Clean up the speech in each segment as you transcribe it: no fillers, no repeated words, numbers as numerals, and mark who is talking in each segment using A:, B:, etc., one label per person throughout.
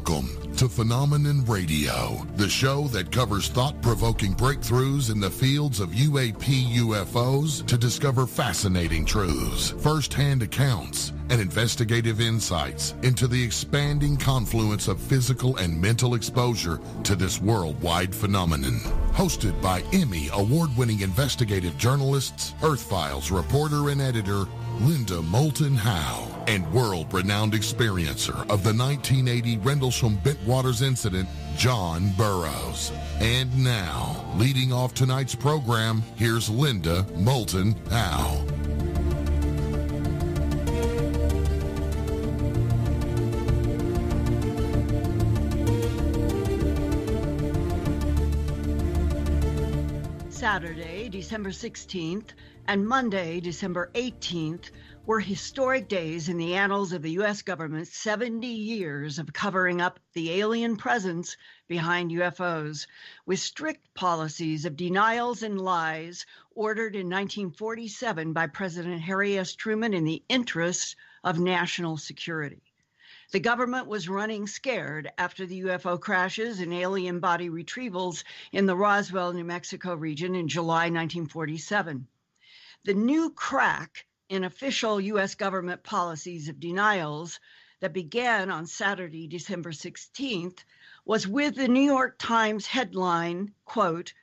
A: Welcome to Phenomenon Radio, the show that covers thought-provoking breakthroughs in the fields of UAP UFOs to discover fascinating truths, first-hand accounts, and investigative insights into the expanding confluence of physical and mental exposure to this worldwide phenomenon. Hosted by Emmy award-winning investigative journalists, Earth Files reporter and editor, Linda Moulton Howe, and world-renowned experiencer of the 1980 Rendlesham Bentwaters incident, John Burroughs. And now, leading off tonight's program, here's Linda Moulton Howe.
B: Saturday, December 16th, and Monday, December 18th, were historic days in the annals of the U.S. government's 70 years of covering up the alien presence behind UFOs, with strict policies of denials and lies ordered in 1947 by President Harry S. Truman in the interests of national security. The government was running scared after the UFO crashes and alien body retrievals in the Roswell, New Mexico region in July 1947. The new crack in official U.S. government policies of denials that began on Saturday, December 16th, was with the New York Times headline, quote,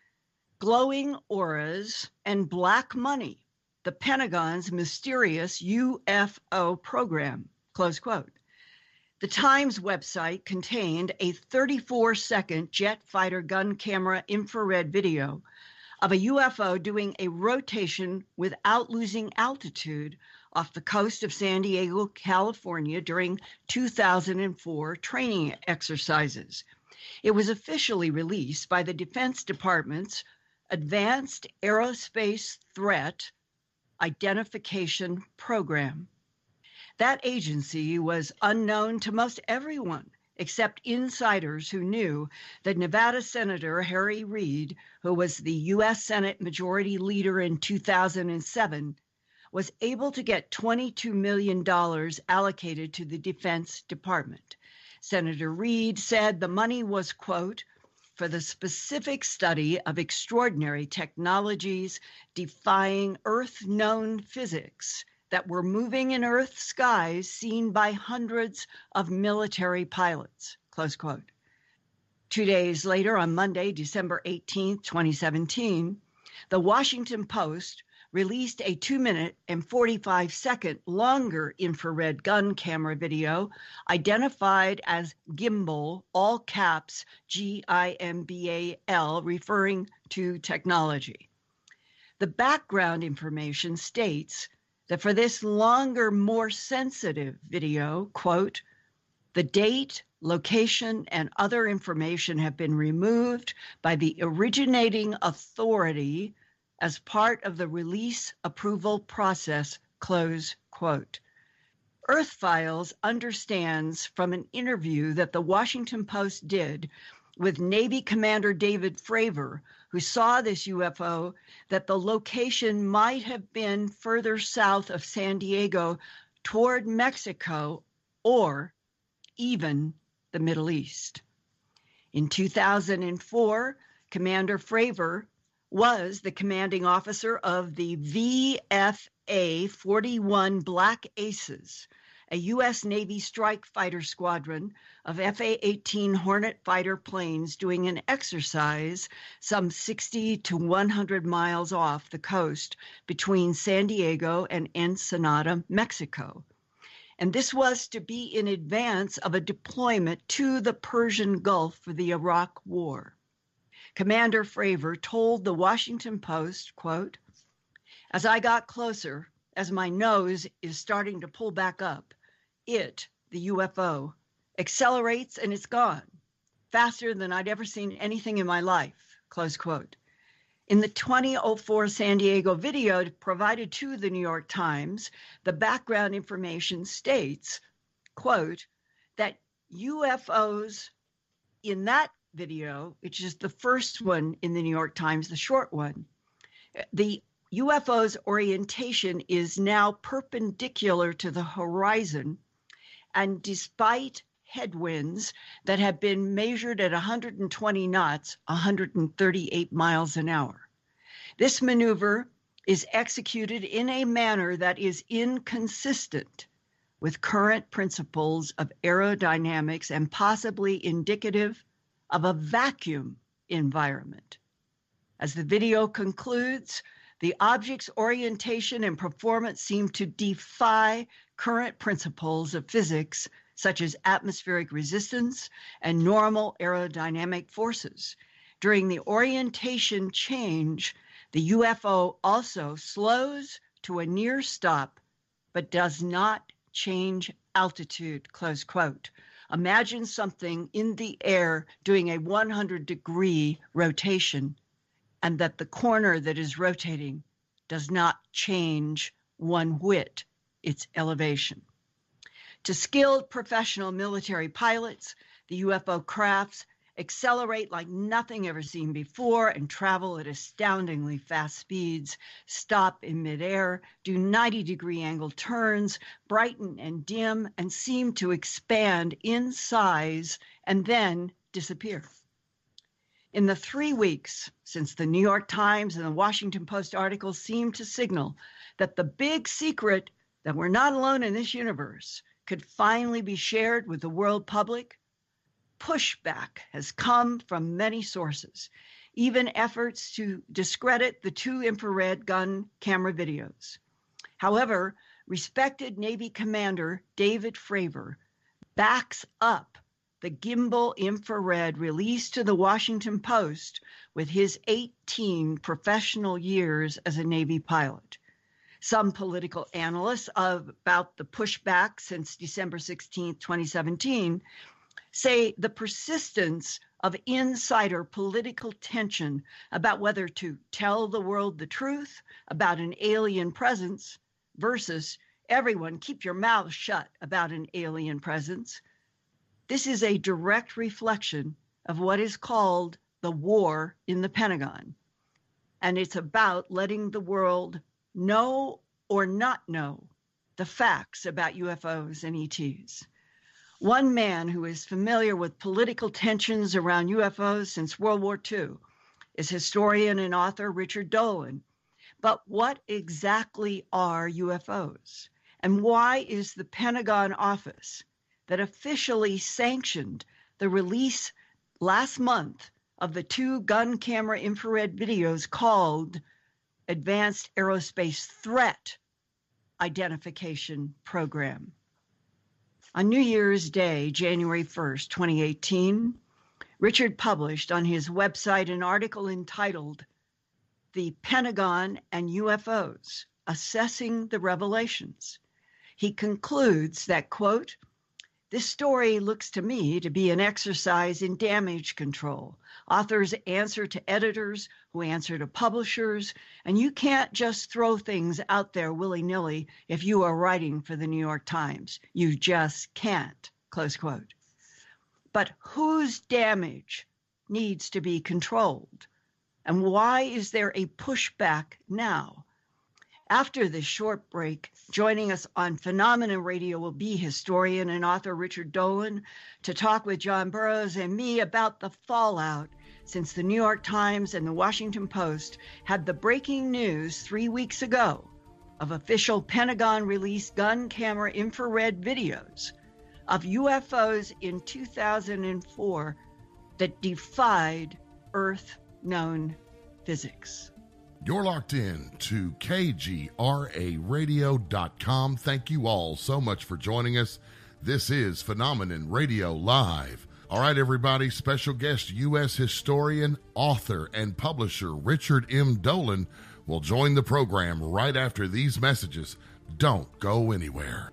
B: "Glowing Auras and Black Money, the Pentagon's Mysterious UFO Program," close quote. The Times website contained a 34-second jet fighter gun camera infrared video of a UFO doing a rotation without losing altitude off the coast of San Diego, California during 2004 training exercises. It was officially released by the Defense Department's Advanced Aerospace Threat Identification Program. That agency was unknown to most everyone, except insiders who knew that Nevada Senator Harry Reid, who was the U.S. Senate Majority Leader in 2007, was able to get $22 million allocated to the Defense Department. Senator Reid said the money was, quote, "for the specific study of extraordinary technologies defying Earth-known physics that were moving in Earth's skies seen by hundreds of military pilots," close quote. 2 days later, on Monday, December 18, 2017, the Washington Post released a 2-minute and 45-second longer infrared gun camera video identified as Gimbal, all caps Gimbal, referring to technology. The background information states that for this longer, more sensitive video, quote, "the date, location, and other information have been removed by the originating authority as part of the release approval process," close quote. Earth Files understands from an interview that the Washington Post did with Navy Commander David Fravor, who saw this UFO, that the location might have been further south of San Diego toward Mexico or even the Middle East. In 2004, Commander Fravor was the commanding officer of the VFA 41 Black Aces, a U.S. Navy strike fighter squadron of FA-18 Hornet fighter planes doing an exercise some 60 to 100 miles off the coast between San Diego and Ensenada, Mexico. And this was to be in advance of a deployment to the Persian Gulf for the Iraq War. Commander Fravor told the Washington Post, quote, "As I got closer, as my nose is starting to pull back up, it, the UFO, accelerates and it's gone, faster than I'd ever seen anything in my life," close quote. In the 2004 San Diego video provided to the New York Times, the background information states, quote, that UFOs in that video, which is the first one in the New York Times, the short one, the UFO's orientation is now perpendicular to the horizon, and despite headwinds that have been measured at 120 knots, 138 miles an hour. This maneuver is executed in a manner that is inconsistent with current principles of aerodynamics and possibly indicative of a vacuum environment. As the video concludes, the object's orientation and performance seem to defy current principles of physics, such as atmospheric resistance and normal aerodynamic forces. During the orientation change, the UFO also slows to a near stop, but does not change altitude, close quote. Imagine something in the air doing a 100-degree rotation, and that the corner that is rotating does not change one whit its elevation. To skilled professional military pilots, the UFO crafts accelerate like nothing ever seen before and travel at astoundingly fast speeds, stop in midair, do 90-degree angle turns, brighten and dim, and seem to expand in size and then disappear. In the 3 weeks since the New York Times and the Washington Post articles seemed to signal that the big secret that we're not alone in this universe could finally be shared with the world public, pushback has come from many sources, even efforts to discredit the 2 infrared gun camera videos. However, respected Navy Commander David Fravor backs up the gimbal infrared released to the Washington Post with his 18 professional years as a Navy pilot. Some political analysts about the pushback since December 16, 2017, say the persistence of insider political tension about whether to tell the world the truth about an alien presence versus everyone keep your mouth shut about an alien presence. This is a direct reflection of what is called the war in the Pentagon. And it's about letting the world know or not know the facts about UFOs and ETs. One man who is familiar with political tensions around UFOs since World War II is historian and author Richard Dolan. But what exactly are UFOs? And why is the Pentagon office that officially sanctioned the release last month of the 2 gun camera infrared videos called Advanced Aerospace Threat Identification Program? On New Year's Day, January 1st, 2018, Richard published on his website an article entitled The Pentagon and UFOs, Assessing the Revelations. He concludes that, quote, "This story looks to me to be an exercise in damage control. Authors answer to editors who answer to publishers, and you can't just throw things out there willy-nilly if you are writing for the New York Times. You just can't," close quote. But whose damage needs to be controlled? And why is there a pushback now? After this short break, joining us on Phenomenon Radio will be historian and author Richard Dolan to talk with John Burroughs and me about the fallout since the New York Times and the Washington Post had the breaking news 3 weeks ago of official Pentagon-released gun camera infrared videos of UFOs in 2004 that defied Earth-known physics.
A: You're locked in to KGRAradio.com. Thank you all so much for joining us. This is Phenomenon Radio Live. All right, everybody, special guest U.S. historian, author, and publisher Richard M. Dolan will join the program right after these messages. Don't go anywhere.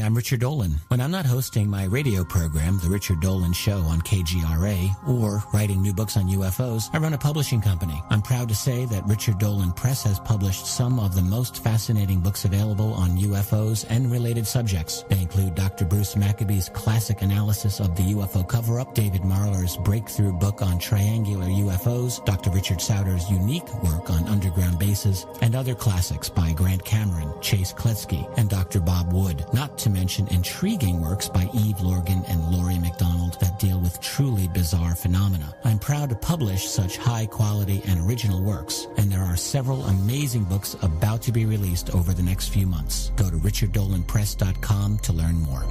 C: I'm Richard Dolan. When I'm not hosting my radio program, The Richard Dolan Show on KGRA, or writing new books on UFOs, I run a publishing company. I'm proud to say that Richard Dolan Press has published some of the most fascinating books available on UFOs and related subjects. They include Dr. Bruce Maccabee's classic analysis of the UFO cover-up, David Marler's breakthrough book on triangular UFOs, Dr. Richard Sauter's unique work on underground bases, and other classics by Grant Cameron, Chase Kletsky, and Dr. Bob Wood, not to mention intriguing works by Eve Lorgan and Laurie MacDonald that deal with truly bizarre phenomena. I'm proud to publish such high quality and original works, and there are several amazing books about to be released over the next few months. Go to richarddolanpress.com to learn more.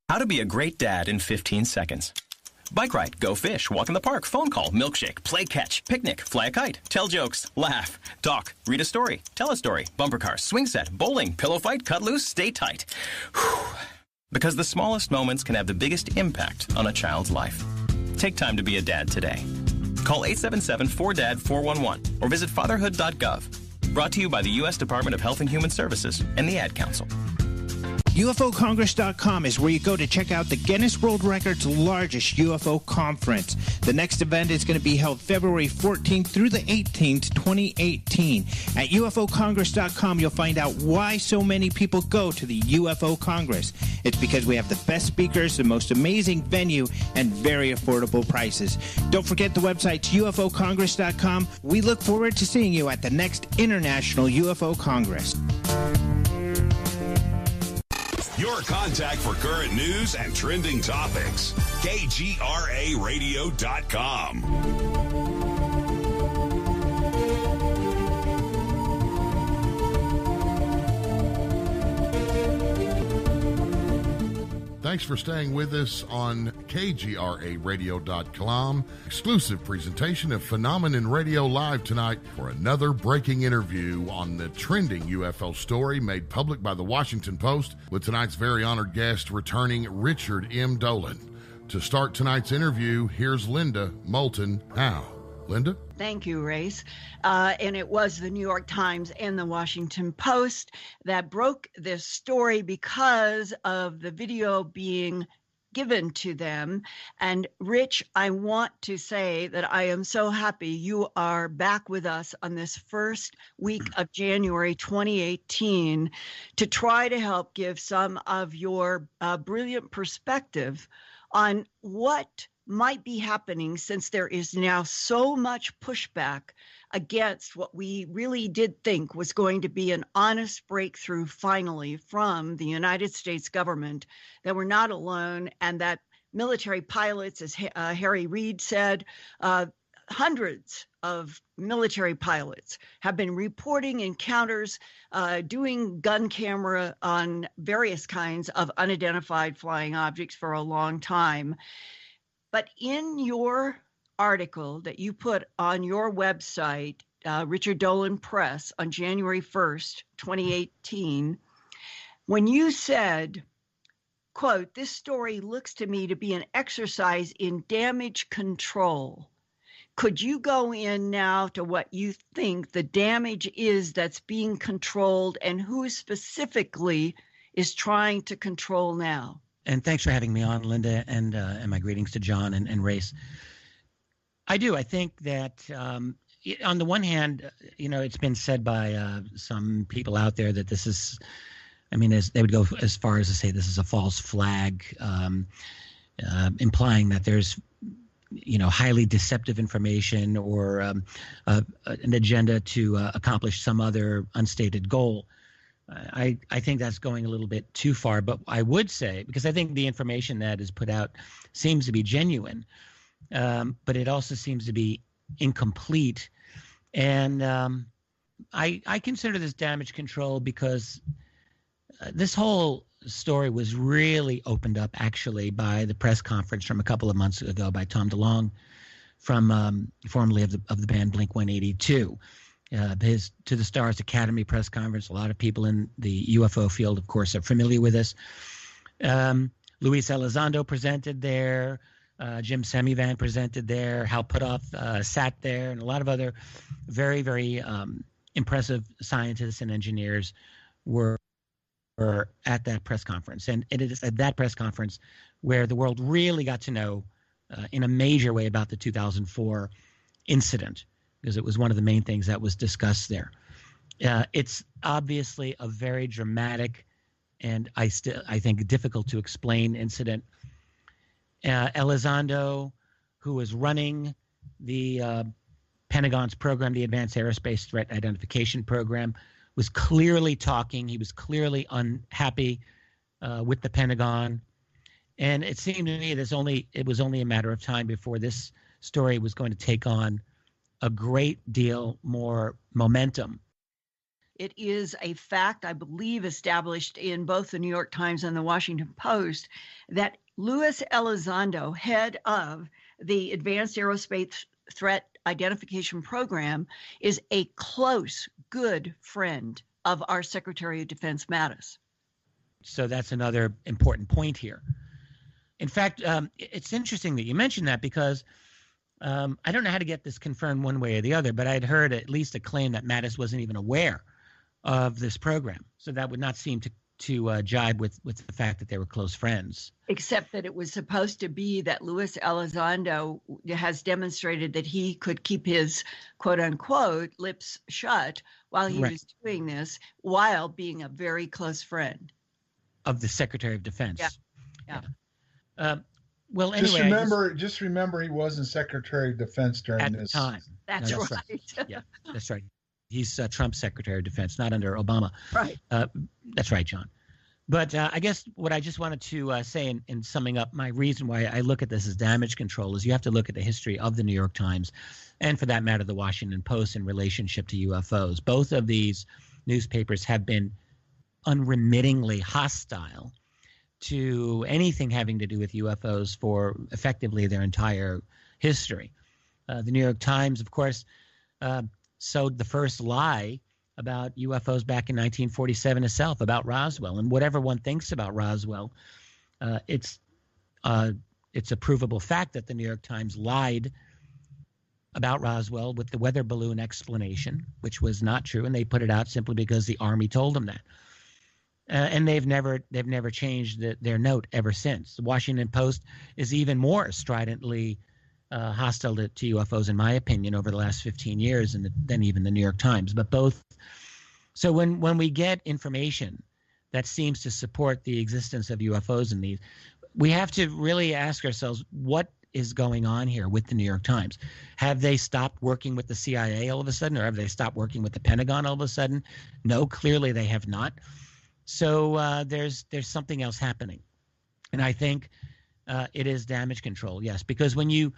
D: How to be a great dad in 15 seconds. Bike ride, go fish, walk in the park, phone call, milkshake, play catch, picnic, fly a kite, tell jokes, laugh, talk, read a story, tell a story, bumper car, swing set, bowling, pillow fight, cut loose, stay tight. Whew. Because the smallest moments can have the biggest impact on a child's life. Take time to be a dad today. Call 877-4DAD-411 or visit fatherhood.gov. Brought to you by the U.S. Department of Health and Human Services and the Ad Council.
E: UFOcongress.com is where you go to check out the Guinness World Record's largest UFO conference. The next event is going to be held February 14th through the 18th, 2018. At UFOcongress.com, you'll find out why so many people go to the UFO Congress. It's because we have the best speakers, the most amazing venue, and very affordable prices. Don't forget the website's UFOcongress.com. We look forward to seeing you at the next International UFO Congress.
F: Your contact for current news and trending topics. KGRAradio.com.
A: Thanks for staying with us on KGRAradio.com. Exclusive presentation of Phenomenon Radio Live tonight for another breaking interview on the trending UFO story made public by the Washington Post with tonight's very honored guest, returning Richard M. Dolan. To start tonight's interview, here's Linda Moulton Howe. Linda?
B: Thank you, Race. And it was the New York Times and the Washington Post that broke this story because of the video being given to them. And Rich, I want to say that I am so happy you are back with us on this first week of January 2018 to try to help give some of your brilliant perspective on what might be happening, since there is now so much pushback against what we really did think was going to be an honest breakthrough finally from the United States government, that we're not alone, and that military pilots, as Harry Reid said, hundreds of military pilots have been reporting encounters, doing gun camera on various kinds of unidentified flying objects for a long time. But in your article that you put on your website, Richard Dolan Press, on January 1st, 2018, when you said, quote, "This story looks to me to be an exercise in damage control." Could you go in now to what you think the damage is that's being controlled and who specifically is trying to control now?
C: And thanks for having me on, Linda, and my greetings to John and Race. I do. I think that on the one hand, it's been said by some people out there that this is, as they would go as far as to say this is a false flag, implying that there's, highly deceptive information or an agenda to accomplish some other unstated goal. I think that's going a little bit too far, but I would say, because I think the information that is put out seems to be genuine, but it also seems to be incomplete. And I consider this damage control because this whole story was really opened up actually by the press conference from a couple of months ago by Tom DeLonge from formerly of the band Blink-182. His To the Stars Academy press conference. A lot of people in the UFO field, of course, are familiar with this. Luis Elizondo presented there. Jim Semivan presented there. Hal Puthoff sat there, and a lot of other very, very impressive scientists and engineers were at that press conference. And it is at that press conference where the world really got to know in a major way about the 2004 incident, because it was one of the main things that was discussed there. It's obviously a very dramatic and I think difficult to explain incident. Elizondo, who was running the Pentagon's program, the Advanced Aerospace Threat Identification Program, was clearly talking. He was clearly unhappy with the Pentagon. And it seemed to me it was only a matter of time before this story was going to take on a great deal more momentum.
B: It is a fact, I believe, established in both the New York Times and the Washington Post that Louis Elizondo, head of the Advanced Aerospace Threat Identification Program, is a close, good friend of our Secretary of Defense, Mattis.
C: So that's another important point here. In fact, it's interesting that you mentioned that because I don't know how to get this confirmed one way or the other, but I'd heard at least a claim that Mattis wasn't even aware of this program. So that would not seem to jibe with the fact that they were close friends.
B: Except that it was supposed to be that Louis Elizondo has demonstrated that he could keep his quote unquote lips shut while he was doing this, while being a very close friend
C: of the Secretary of Defense.
B: Yeah.
C: Well, anyway,
G: just remember he wasn't Secretary of Defense during this
C: time.
B: That's right.
C: Yeah, that's right. He's Trump's Secretary of Defense, not under Obama.
B: Right.
C: That's right, John. But I guess what I just wanted to say in summing up my reason why I look at this as damage control is you have to look at the history of the New York Times and, for that matter, the Washington Post in relationship to UFOs. Both of these newspapers have been unremittingly hostile to anything having to do with UFOs for effectively their entire history. The New York Times, of course, sowed the first lie about UFOs back in 1947 itself, about Roswell. And whatever one thinks about Roswell, it's a provable fact that the New York Times lied about Roswell with the weather balloon explanation, which was not true, and they put it out simply because the Army told them that. And they've never changed their note ever since. The Washington Post is even more stridently hostile to UFOs, in my opinion, over the last 15 years than even the New York Times. But both. So when we get information that seems to support the existence of UFOs in these, we have to really ask ourselves, what is going on here with the New York Times? Have they stopped working with the CIA all of a sudden, or have they stopped working with the Pentagon all of a sudden? No, clearly they have not. So there's something else happening. And I think it is damage control, yes, because when you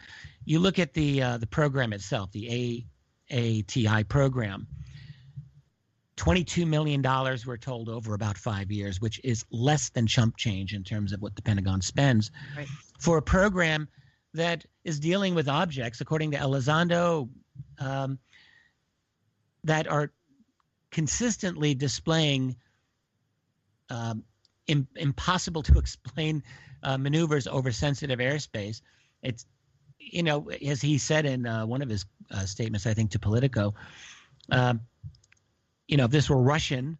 C: look at the program itself, the AATI program, $22 million we're told over about 5 years, which is less than chump change in terms of what the Pentagon spends for a program that is dealing with objects, according to Elizondo, that are consistently displaying impossible to explain maneuvers over sensitive airspace. It's, as he said in one of his statements, I think to Politico, if this were Russian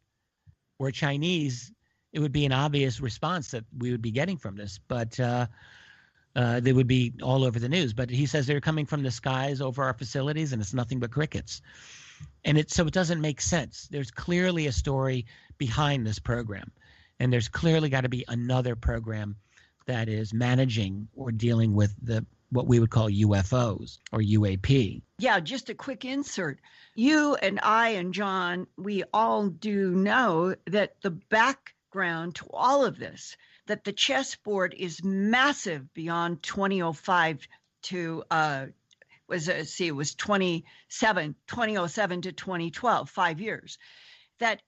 C: or Chinese, it would be an obvious response that we would be getting from this, but they would be all over the news. But he says they're coming from the skies over our facilities, and it's nothing but crickets. And so it doesn't make sense. There's clearly a story behind this program, and there's clearly got to be another program that is managing or dealing with what we would call UFOs or UAP.
B: Yeah, just a quick insert. You and I and John, we all do know that the background to all of this, that the chessboard is massive beyond 2005 to it was 2007 to 2012, 5 years. That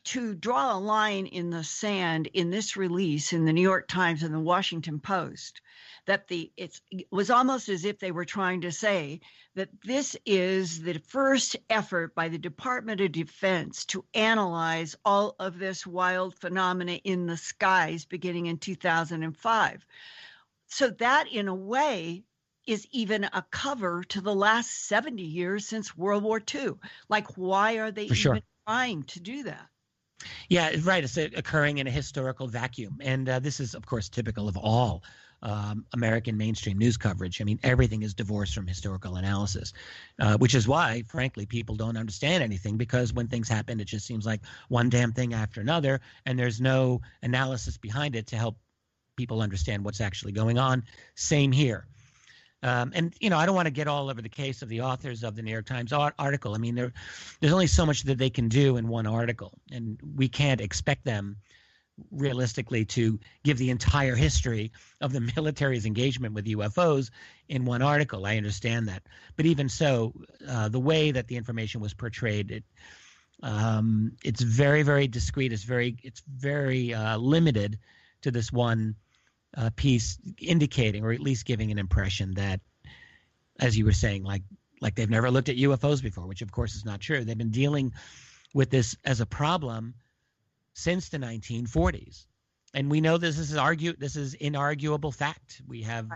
B: to draw a line in the sand in this release in the New York Times and the Washington Post, that it was almost as if they were trying to say that this is the first effort by the Department of Defense to analyze all of this wild phenomena in the skies beginning in 2005. So that, in a way, is even a cover to the last 70 years since World War II. Like, why are they even trying to do that?
C: Yeah, right. It's occurring in a historical vacuum. And this is, of course, typical of all American mainstream news coverage. I mean, everything is divorced from historical analysis, which is why, frankly, people don't understand anything, because when things happen, it just seems like one damn thing after another, and there's no analysis behind it to help people understand what's actually going on. Same here. And, I don't want to get all over the case of the authors of the New York Times article. I mean, there's only so much that they can do in one article, and we can't expect them realistically to give the entire history of the military's engagement with UFOs in one article. I understand that. But even so, the way that the information was portrayed, it's very, very discreet. It's very limited to this one piece, indicating, or at least giving an impression that, as you were saying, like they've never looked at UFOs before, which of course is not true. They've been dealing with this as a problem since the 1940s, and we know this is inarguable fact. We have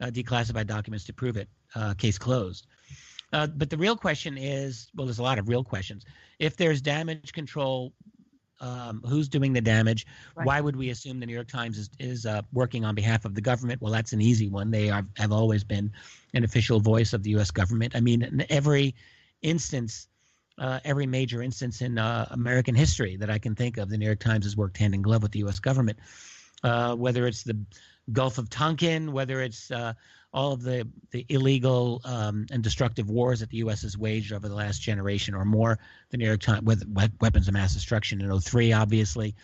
C: declassified documents to prove it. Case closed. But the real question is, well, there's a lot of real questions. If there's damage control, who's doing the damage? Right. Why would we assume the New York Times is working on behalf of the government? Well, that's an easy one. They have always been an official voice of the U.S. government. I mean, in every instance, every major instance in American history that I can think of, the New York Times has worked hand in glove with the U.S. government, whether it's the Gulf of Tonkin, whether it's all of the illegal and destructive wars that the U.S. has waged over the last generation or more. The New York Times, with weapons of mass destruction in 2003, obviously,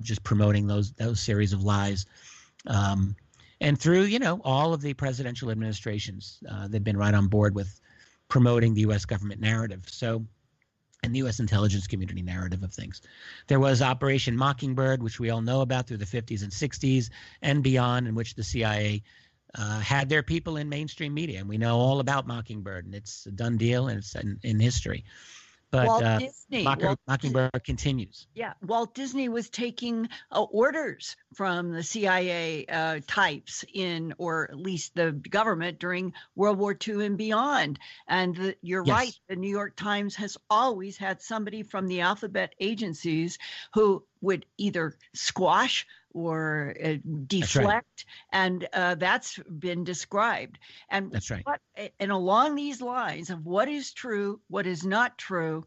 C: just promoting those series of lies. And through, all of the presidential administrations, they've been right on board with promoting the U.S. government narrative. So, and the U.S. intelligence community narrative of things. There was Operation Mockingbird, which we all know about through the 50s and 60s and beyond, in which the CIA had their people in mainstream media. And we know all about Mockingbird, and it's a done deal, and it's in history. But Mockingbird continues.
B: Yeah, Walt Disney was taking orders from the CIA types or at least the government during World War II and beyond. And you're
C: Yes.
B: right, the New York Times has always had somebody from the alphabet agencies who would either squash or deflect, and that's been described. And
C: That's right.
B: And along these lines of what is true, what is not true,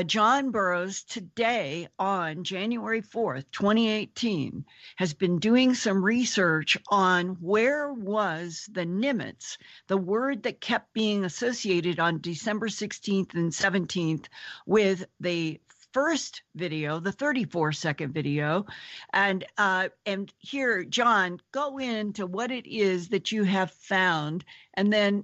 B: John Burroughs today on January 4th, 2018, has been doing some research on where was the Nimitz, the word that kept being associated on December 16th and 17th with the first video, the 34-second video. And here, John, go into what it is that you have found, and then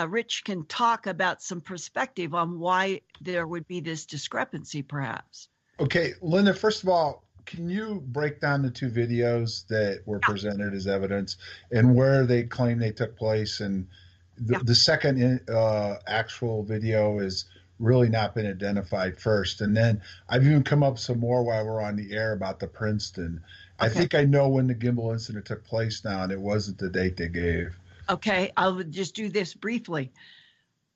B: Rich can talk about some perspective on why there would be this discrepancy, perhaps.
G: Okay, Linda, first of all, can you break down the two videos that were presented as evidence and where they claim they took place? And the second actual video is really not been identified first. And then I've even come up some more while we're on the air about the Princeton. Okay. I think I know when the gimbal incident took place now, and it wasn't the date they gave.
B: Okay, I'll just do this briefly.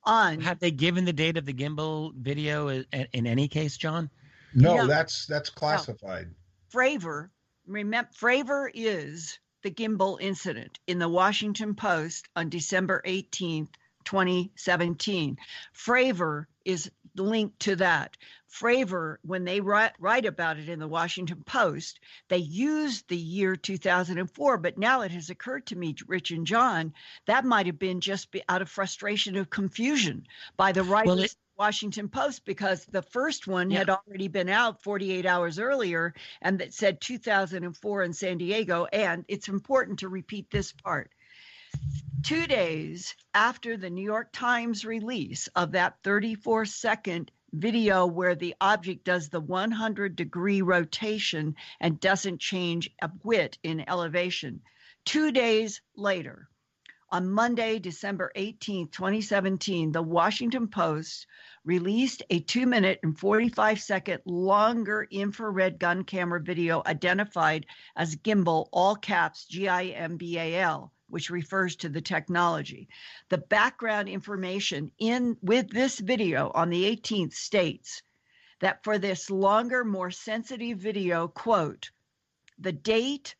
B: Have
C: they given the date of the gimbal video in any case, John?
G: No, that's classified.
B: No. Fravor is the gimbal incident in the Washington Post on December 18th, 2017. Fravor is linked to that. Fravor, when they write about it in the Washington Post, they used the year 2004, but now it has occurred to me, Rich and John, that might have been just out of frustration of confusion by the writers of the Washington Post, because the first one had already been out 48 hours earlier, and that said 2004 in San Diego. And it's important to repeat this part. 2 days after the New York Times release of that 34-second video where the object does the 100-degree rotation and doesn't change a whit in elevation, 2 days later, on Monday, December 18, 2017, the Washington Post released a 2-minute and 45-second longer infrared gun camera video identified as gimbal, all caps, GIMBAL, which refers to the technology. The background information with this video on the 18th states that for this longer, more sensitive video, quote, the date,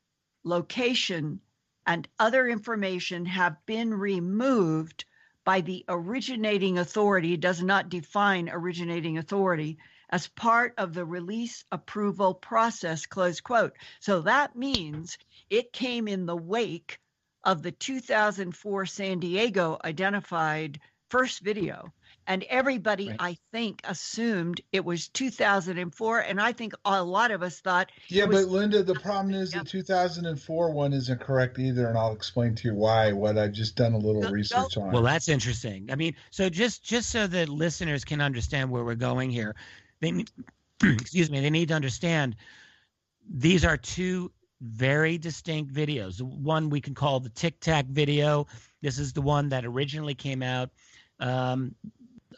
B: location, and other information have been removed by the originating authority, does not define originating authority, as part of the release approval process, close quote. So that means it came in the wake of the 2004 San Diego identified first video. And everybody,
C: Right.
B: I think, assumed it was 2004. And I think a lot of us thought.
G: Yeah, but Linda, the problem is the 2004 one isn't correct either, and I'll explain to you why. What I've just done a little research on.
C: Well, that's interesting. I mean, so just so that listeners can understand where we're going here, they excuse me, they need to understand these are two very distinct videos. One we can call the Tic Tac video. This is the one that originally came out.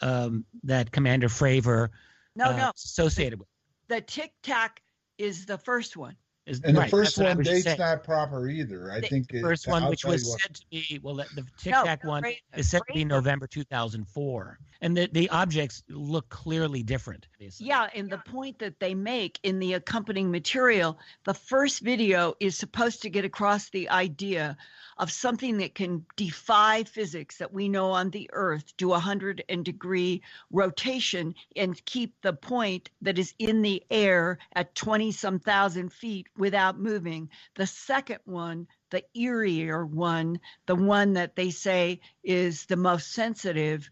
C: That Commander Fravor associated with.
B: The Tic Tac is the first one.
G: And the first one date's not proper either. I think
C: the first one, which was said to be, well, the Tic Tac one is said to be November 2004. And the objects look clearly different.
B: Yeah, and the point that they make in the accompanying material, the first video is supposed to get across the idea of something that can defy physics that we know on the Earth, do 100-degree rotation and keep the point that is in the air at 20-some thousand feet without moving. The second one, the eerier one, the one that they say is the most sensitive,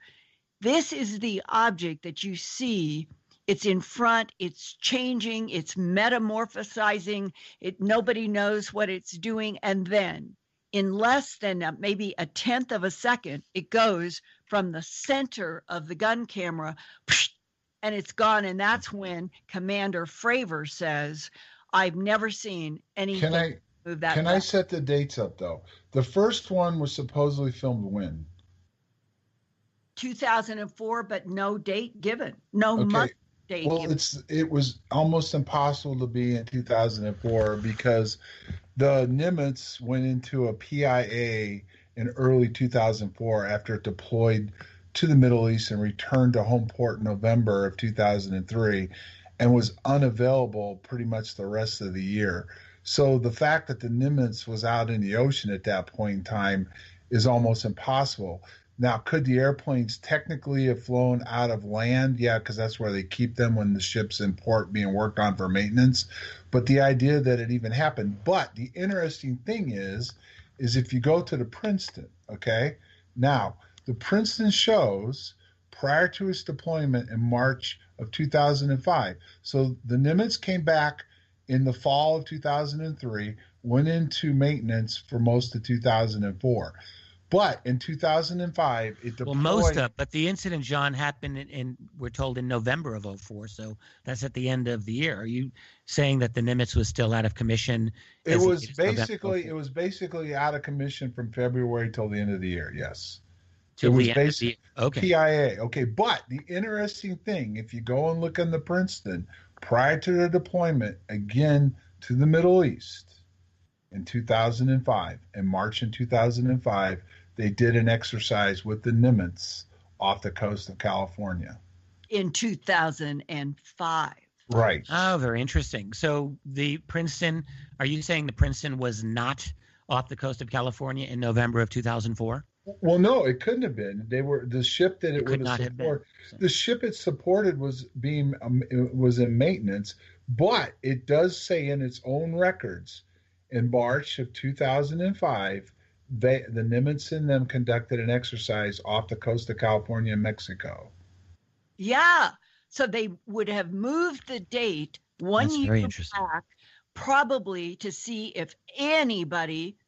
B: this is the object that you see. It's in front, it's changing, it's metamorphosizing, nobody knows what it's doing, and then in less than maybe a tenth of a second, it goes from the center of the gun camera and it's gone. And that's when Commander Fravor says, I've never seen anything move that
G: Can
B: fast.
G: I set the dates up, though? The first one was supposedly filmed when?
B: 2004, but no date given. No month date given.
G: Well, it was almost impossible to be in 2004 because the Nimitz went into a PIA in early 2004 after it deployed to the Middle East and returned to home port in November of 2003 and was unavailable pretty much the rest of the year. So the fact that the Nimitz was out in the ocean at that point in time is almost impossible. Now, could the airplanes technically have flown out of land? Yeah, because that's where they keep them when the ship's in port being worked on for maintenance. But the idea that it even happened. But the interesting thing is if you go to the Princeton, okay? Now, the Princeton shows prior to its deployment in March of 2005. So the Nimitz came back in the fall of 2003, went into maintenance for most of 2004. But in 2005, it deployed.
C: Well, but the incident, John, happened we're told in November of 2004. So that's at the end of the year. Are you saying that the Nimitz was still out of commission?
G: It was basically out of commission from February till the end of the year. Yes.
C: Till the end of the year. Okay.
G: PIA. Okay. But the interesting thing, if you go and look in the Princeton, prior to the deployment again to the Middle East in 2005, in March in 2005, they did an exercise with the Nimitz off the coast of California.
B: In 2005.
G: Right.
C: Oh, very interesting. So the Princeton, are you saying the Princeton was not off the coast of California in November of 2004?
G: Well, no, it couldn't have been. They were the ship that it would have supported. The ship it supported was in maintenance, but it does say in its own records in March of 2005, the Nimitz and them conducted an exercise off the coast of California and Mexico.
B: Yeah. So they would have moved the date one year back, probably to see if anybody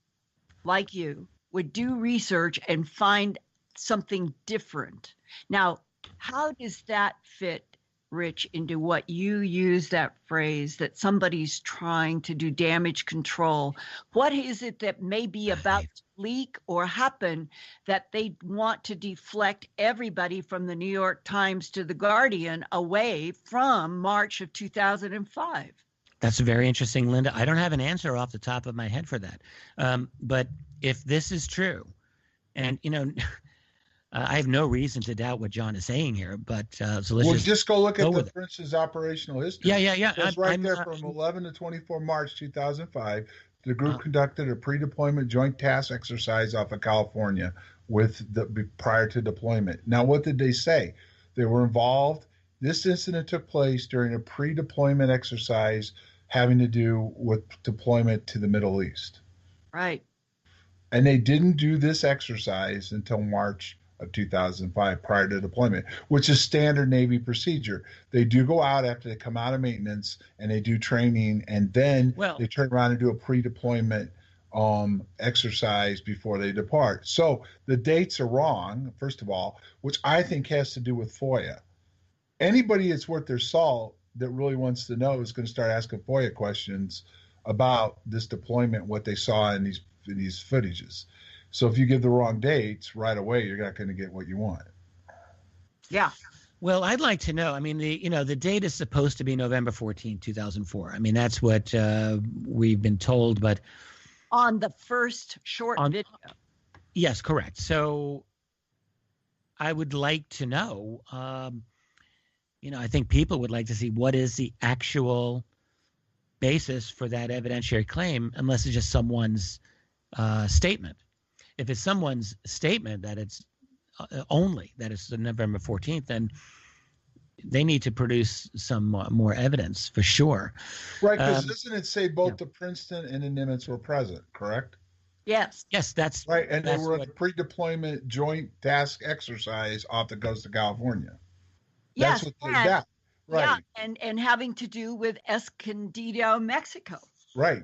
B: like you would do research and find something different. Now, how does that fit, Rich, into what you use that phrase that somebody's trying to do damage control? What is it that may be about to leak or happen that they want to deflect everybody from the New York Times to the Guardian away from March of 2005?
C: That's very interesting, Linda. I don't have an answer off the top of my head for that. But if this is true, and, I have no reason to doubt what John is saying here, but so let's
G: just go look at the
C: it.
G: Prince's operational history.
C: Yeah.
G: It's right there from 11 to 24 March 2005. The group conducted a pre-deployment joint task exercise off of California prior to deployment. Now, what did they say? They were involved. This incident took place during a pre-deployment exercise having to do with deployment to the Middle East.
B: Right.
G: And they didn't do this exercise until March of 2005 prior to deployment, which is standard Navy procedure. They do go out after they come out of maintenance and they do training, and then they turn around and do a pre-deployment exercise before they depart. So the dates are wrong, first of all, which I think has to do with FOIA. Anybody that's worth their salt that really wants to know is going to start asking FOIA questions about this deployment, what they saw in these footages. So if you give the wrong dates right away, you're not going to get what you want.
B: Yeah.
C: Well, I'd like to know. I mean, the date is supposed to be November 14, 2004. I mean, that's what we've been told, but
B: on the first short video.
C: Yes, correct. So I would like to know, I think people would like to see what is the actual basis for that evidentiary claim, unless it's just someone's statement. If it's someone's statement that it's only that it's November 14th, then they need to produce some more evidence for sure.
G: Right, because doesn't it say both the Princeton and the Nimitz were present, correct?
B: Yes.
C: Yes, that's
G: right. And they were in a pre-deployment joint task exercise off the coast of California.
B: Yes,
G: that's what they got. Right.
B: Yeah, and having to do with Escondido, Mexico.
G: Right.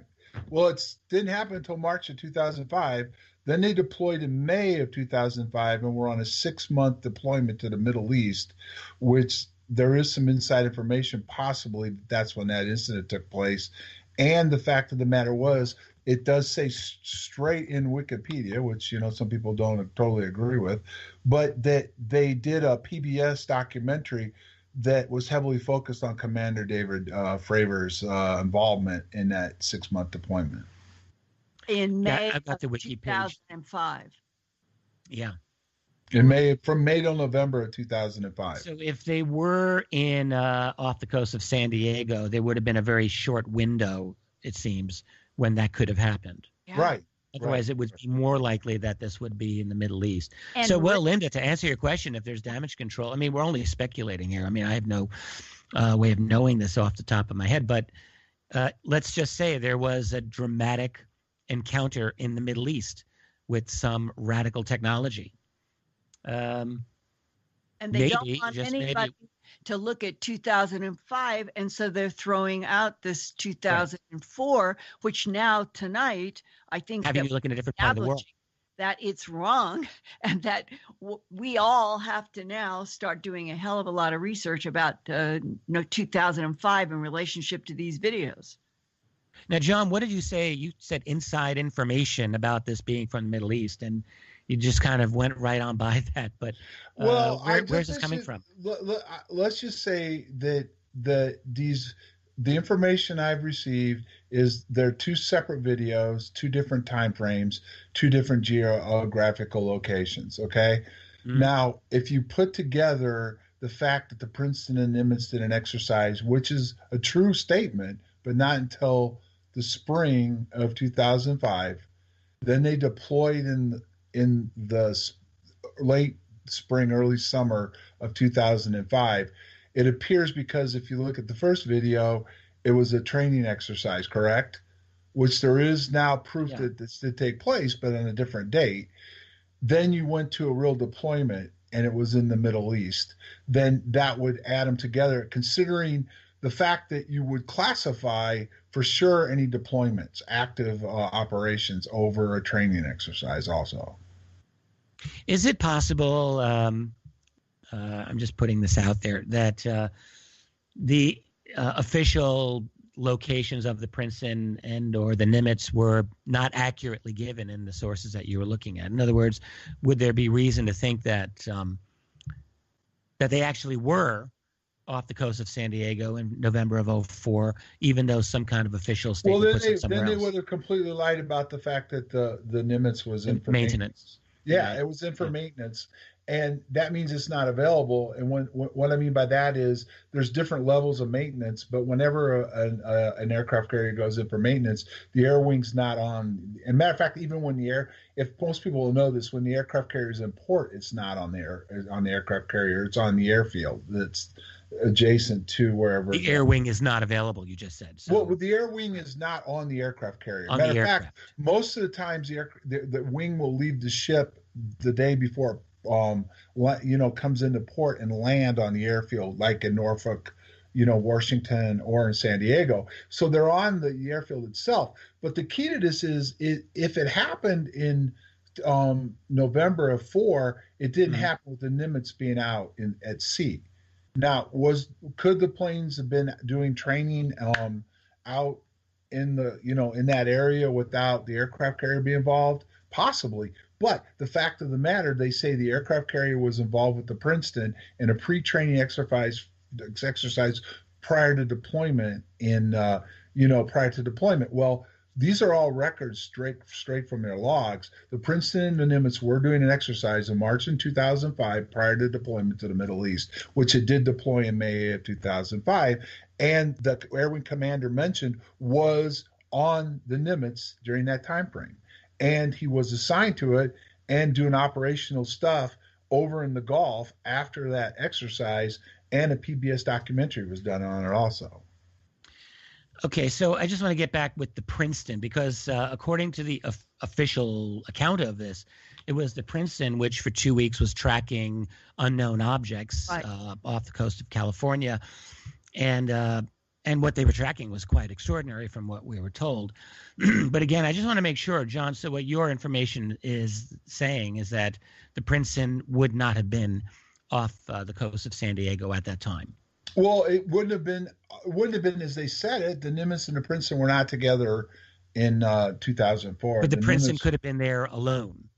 G: Well, it didn't happen until March of 2005. Then they deployed in May of 2005 and were on a 6-month deployment to the Middle East, which there is some inside information possibly that's when that incident took place. And the fact of the matter was, it does say straight in Wikipedia, which, some people don't totally agree with, but that they did a PBS documentary that was heavily focused on Commander David Fravor's involvement in that 6-month deployment.
B: In May
C: I've got the
B: of
C: wiki
B: 2005.
C: page. Yeah.
G: From May till November of 2005.
C: So if they were in off the coast of San Diego, there would have been a very short window, it seems, when that could have happened.
B: Yeah.
G: Right.
C: Otherwise, it would be more likely that this would be in the Middle East.
B: And
C: Linda, to answer your question, if there's damage control, I mean, we're only speculating here. I mean, I have no way of knowing this off the top of my head, but let's just say there was a dramatic encounter in the Middle East with some radical technology.
B: And they don't want anybody to look at 2005, and so they're throwing out this 2004, which now tonight I think
C: having you look in a different part of the world,
B: that it's wrong, and that we all have to now start doing a hell of a lot of research about 2005 in relationship to these videos.
C: Now, John, what did you say? You said inside information about this being from the Middle East, and you just kind of went right on by that. But where's this coming from?
G: Let's just say that the information I've received is there are 2 separate videos, 2 different time frames, 2 different geographical locations. Okay. Mm-hmm. Now, if you put together the fact that the Princeton and Nimitz did an exercise, which is a true statement, but not until the spring of 2005, then they deployed in the late spring, early summer of 2005. It appears because if you look at the first video, it was a training exercise, correct? Which there is now proof that this did take place, but on a different date. Then you went to a real deployment, and it was in the Middle East. Then that would add them together, considering the fact that you would classify for sure any deployments, active operations over a training exercise also.
C: Is it possible, I'm just putting this out there, that the official locations of the Princeton and or the Nimitz were not accurately given in the sources that you were looking at? In other words, would there be reason to think that that they actually were off the coast of San Diego in November of 2004, even though some kind of official statement puts it somewhere else?
G: Then they would have completely lied about the fact that the Nimitz was in
C: maintenance.
G: Yeah, it was in for maintenance. And that means it's not available. And what I mean by that is there's different levels of maintenance, but whenever an aircraft carrier goes in for maintenance, the air wing's not on. And matter of fact, even when if most people will know this, when the aircraft carrier is in port, it's not on the aircraft carrier. It's on the airfield that's adjacent to wherever.
C: The air wing is not available, you just said. So.
G: Well, the air wing is not on the aircraft carrier.
C: Matter
G: of fact, most of the times the wing will leave the ship the day before comes into port and land on the airfield, like in Norfolk, Washington, or in San Diego. So they're on the airfield itself. But the key to this is if it happened in November of 4, it didn't happen with the Nimitz being out at sea. Now, could the planes have been doing training out in in that area without the aircraft carrier being involved? Possibly. But the fact of the matter, they say the aircraft carrier was involved with the Princeton in a pre-training exercise prior to deployment. Prior to deployment. Well, these are all records straight from their logs. The Princeton and the Nimitz were doing an exercise in March in 2005 prior to deployment to the Middle East, which it did deploy in May of 2005. And the Air Wing commander mentioned was on the Nimitz during that time frame. And he was assigned to it and doing operational stuff over in the Gulf after that exercise, and a PBS documentary was done on it also.
C: Okay, so I just want to get back with the Princeton, because according to the official account of this, it was the Princeton which for 2 weeks was tracking unknown objects off the coast of California. And what they were tracking was quite extraordinary from what we were told. But again, I just want to make sure, John, so what your information is saying is that the Princeton would not have been off the coast of San Diego at that time.
G: Well, it wouldn't have been as they said it. The Nimitz and the Princeton were not together in 2004.
C: But the Princeton could have been there alone.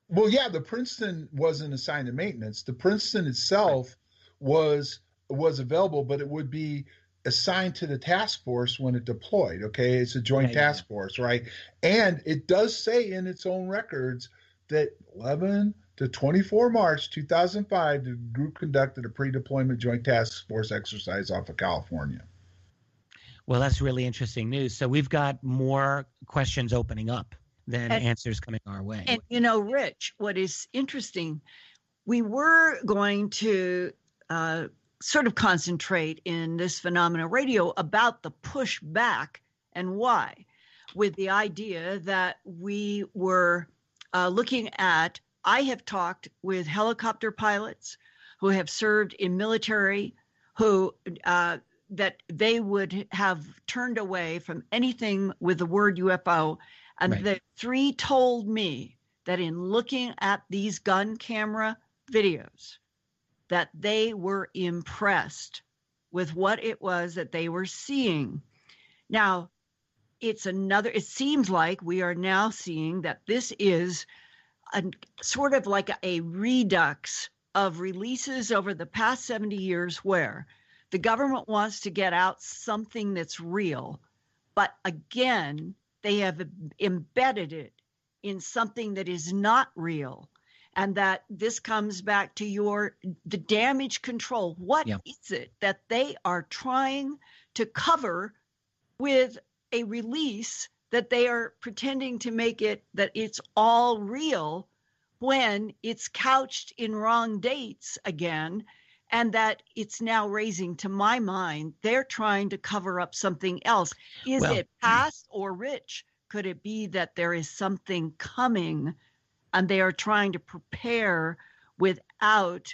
G: Well, yeah, the Princeton wasn't assigned to maintenance. The Princeton itself was available, but it would be assigned to the task force when it deployed. Okay, it's a joint task force, right? And it does say in its own records that 11 to 24 March 2005, the group conducted a pre-deployment joint task force exercise off of California.
C: Well, that's really interesting news. So we've got more questions opening up than answers coming our way.
B: And Rich, what is interesting, we were going to sort of concentrate in this Phenomena Radio about the pushback and why, with the idea that we were looking at, I have talked with helicopter pilots who have served in military, who that they would have turned away from anything with the word UFO. And the three told me that in looking at these gun camera videos, that they were impressed with what it was that they were seeing. Now, it seems like we are now seeing that this is a sort of like a redux of releases over the past 70 years where the government wants to get out something that's real, but again, they have embedded it in something that is not real. And that this comes back to the damage control. What is it that they are trying to cover with a release that they are pretending to make it that it's all real when it's couched in wrong dates again, and that it's now raising, to my mind, they're trying to cover up something else. Is it past or Rich? Could it be that there is something coming and they are trying to prepare without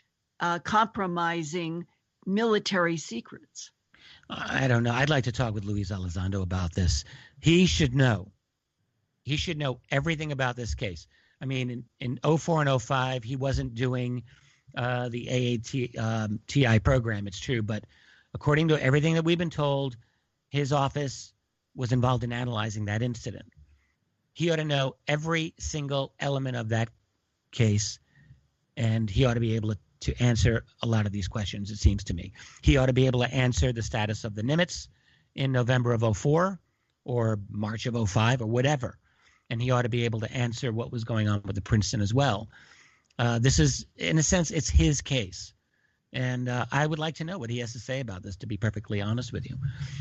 B: compromising military secrets?
C: I don't know. I'd like to talk with Luis Elizondo about this. He should know. He should know everything about this case. I mean, in 04 and 05, he wasn't doing the TI program, it's true. But according to everything that we've been told, his office was involved in analyzing that incident. He ought to know every single element of that case, and he ought to be able to answer a lot of these questions, it seems to me. He ought to be able to answer the status of the Nimitz in November of 04 or March of 05 or whatever. and he ought to be able to answer what was going on with the Princeton as well. This is, in a sense, it's his case. And I would like to know what he has to say about this, to be perfectly honest with you.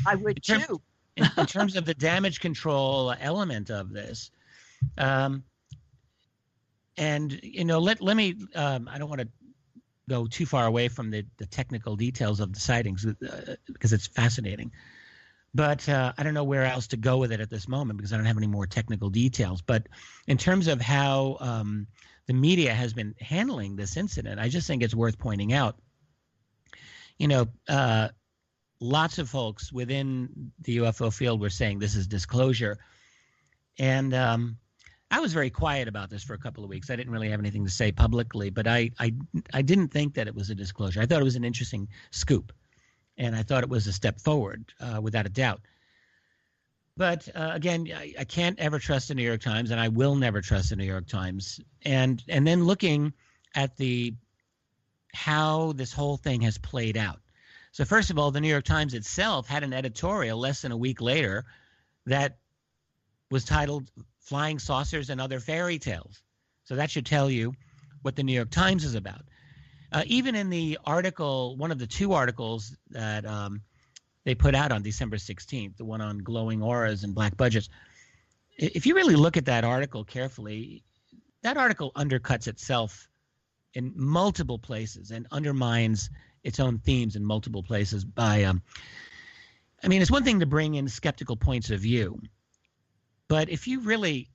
B: I would too.
C: in terms of the damage control element of this, and let me I don't want to go too far away from the technical details of the sightings because it's fascinating, but I don't know where else to go with it at this moment because I don't have any more technical details. But in terms of how the media has been handling this incident, I just think it's worth pointing out. Lots of folks within the UFO field were saying this is disclosure. And I was very quiet about this for a couple of weeks. I didn't really have anything to say publicly, but I didn't think that it was a disclosure. I thought it was an interesting scoop, and I thought it was a step forward, without a doubt. But again, I can't ever trust the New York Times, and I will never trust the New York Times. And then looking at how this whole thing has played out. So first of all, the New York Times itself had an editorial less than a week later that was titled Flying Saucers and Other Fairy Tales. So that should tell you what the New York Times is about. Even in the article, one of the two articles that they put out on December 16th, the one on glowing auras and black budgets, if you really look at that article carefully, that article undercuts itself in multiple places and undermines its own themes in multiple places by it's one thing to bring in skeptical points of view, but if you really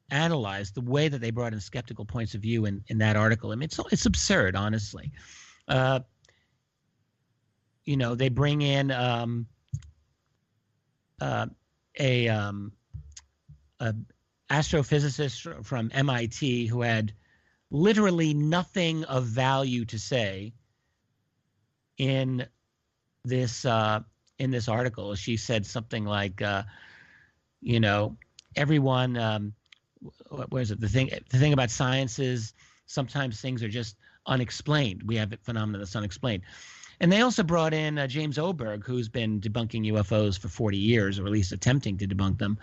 C: analyze the way that they brought in skeptical points of view in that article, it's absurd, honestly. They bring in a astrophysicist from MIT who had literally nothing of value to say in this article. She said something like, everyone, what is it? The thing about science is sometimes things are just unexplained. We have a phenomenon that's unexplained. And they also brought in James Oberg, who's been debunking UFOs for 40 years, or at least attempting to debunk them.